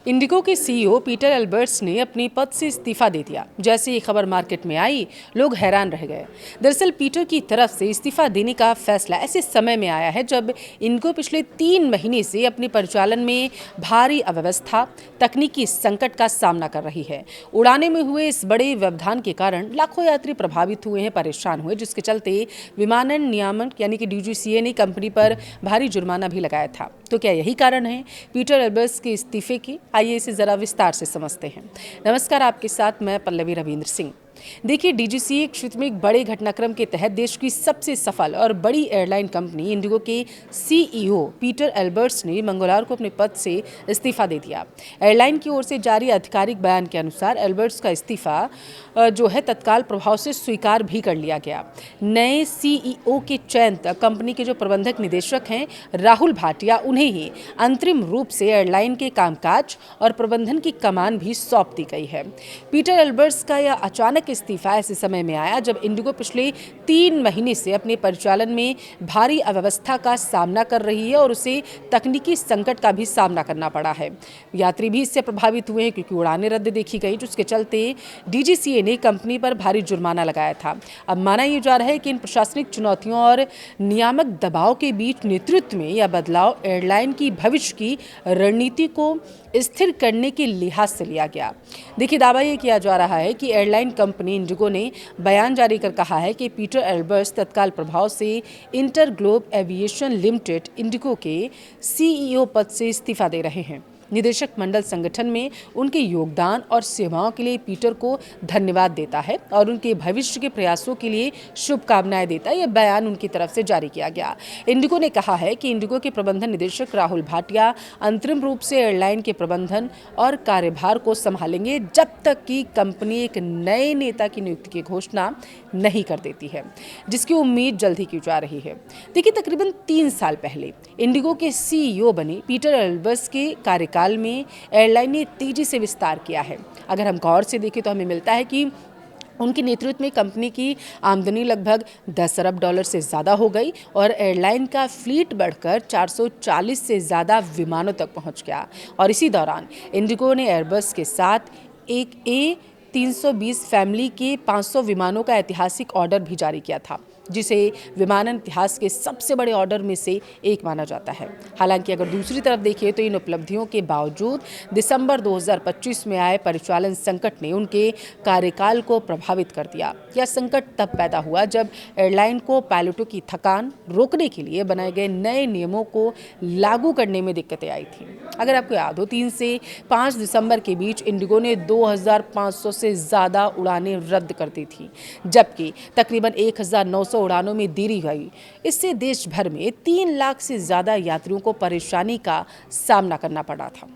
Indigo के CEO Peter Albert's ने अपनी पद से इस्तीफा दे दिया। जैसे ये खबर मार्केट में आई, लोग हैरान रह गए। दरअसल पीटर की तरफ से इस्तीफा देने का फैसला ऐसे समय में आया है जब इंडिगो पिछले 3 महीने से अपने परिचालन में भारी अव्यवस्था, तकनीकी संकट का सामना कर रही है। उड़ाने में हुए इस बड़े व्यवधान के कारण लाखों यात्री प्रभावित हुए हैं, परेशान हुए, जिसके चलते विमानन नियामक यानी कि डीजीसीए ने कंपनी पर भारी जुर्माना भी लगाया था। तो क्या यही कारण है पीटर एल्बर्ट्स के इस्तीफे की? आइए इसे जरा विस्तार से समझते हैं। नमस्कार, आपके साथ मैं पल्लवी रविंद्र सिंह। देखिए, डीजीसीए क्षेत्र में एक बड़े घटनाक्रम के तहत देश की सबसे सफल और बड़ी एयरलाइन कंपनी इंडिगो के सीईओ पीटर एल्बर्ट्स ने मंगलवार को अपने पद से इस्तीफा दे दिया। एयरलाइन की ओर से जारी आधिकारिक बयान के अनुसार एल्बर्ट्स का इस्तीफा जो है तत्काल प्रभाव से स्वीकार भी कर लिया गया। नए सीईओ के चयन तक कंपनी के जो प्रबंधक निदेशक हैं राहुल भाटिया, उन्हें ही अंतरिम रूप से एयरलाइन के कामकाज और प्रबंधन की कमान भी सौंप दी गई है। पीटर एल्बर्ट्स का यह अचानक इस्तीफा ऐसे समय में आया जब इंडिगो पिछले 3 महीने से अपने परिचालन में भारी अव्यवस्था का सामना कर रही है और उसे तकनीकी संकट का भी सामना करना पड़ा है। यात्री भी इससे प्रभावित हुए हैं क्योंकि उड़ानें रद्द देखी गई, जिसके चलते डीजीसीए ने कंपनी पर भारी जुर्माना लगाया था। अब माना यह जा रहा है कि इन प्रशासनिक चुनौतियों और नियामक दबाव के बीच नेतृत्व में यह बदलाव एयरलाइन की भविष्य की रणनीति को स्थिर करने के लिहाज से लिया गया। देखिए, दावा यह किया जा रहा है कि एयरलाइन कंपनी इंडिगो ने बयान जारी कर कहा है कि पीटर एल्बर्ट्स तत्काल प्रभाव से inter globe aviation limited Indigo के सीईओ पद से इस्तीफा दे रहे हैं। निदेशक मंडल संगठन में उनके योगदान और सेवाओं के लिए पीटर को धन्यवाद देता है और उनके भविष्य के प्रयासों के लिए शुभकामनाएं देता है। यह बयान उनकी तरफ से जारी किया गया। इंडिगो ने कहा है कि इंडिगो के प्रबंधन निदेशक राहुल भाटिया अंतरिम रूप से एयरलाइन के प्रबंधन और कार्यभार को संभालेंगे जब तक कि कंपनी एक नए नेता की नियुक्ति की घोषणा नहीं कर देती है, जिसकी उम्मीद जल्द ही की जा रही है। देखिए, तकरीबन 3 साल पहले इंडिगो के सीईओ बने पीटर एल्बर्ट्स के कार्यकाल में एयरलाइन ने तेजी से विस्तार किया है। अगर हम गौर से देखें तो हमें मिलता है कि उनके नेतृत्व में कंपनी की आमदनी लगभग 10 अरब डॉलर से ज़्यादा हो गई और एयरलाइन का फ्लीट बढ़कर 440 से ज़्यादा विमानों तक पहुंच गया। और इसी दौरान इंडिगो ने एयरबस के साथ एक A320 फैमिली के 500 विमानों का ऐतिहासिक ऑर्डर भी जारी किया था, जिसे विमानन इतिहास के सबसे बड़े ऑर्डर में से एक माना जाता है। हालांकि अगर दूसरी तरफ देखिए तो इन उपलब्धियों के बावजूद दिसंबर 2025 में आए परिचालन संकट ने उनके कार्यकाल को प्रभावित कर दिया। यह संकट तब पैदा हुआ जब एयरलाइन को पायलटों की थकान रोकने के लिए बनाए गए नए नियमों को लागू करने में दिक्कतें आई थी। अगर आपको याद हो, 3 से 5 दिसंबर के बीच इंडिगो ने 2500 से ज़्यादा उड़ानें रद्द कर दी थी, जबकि तकरीबन 1900 उड़ानों में देरी हुई। इससे देश भर में 3 लाख से ज़्यादा यात्रियों को परेशानी का सामना करना पड़ा था।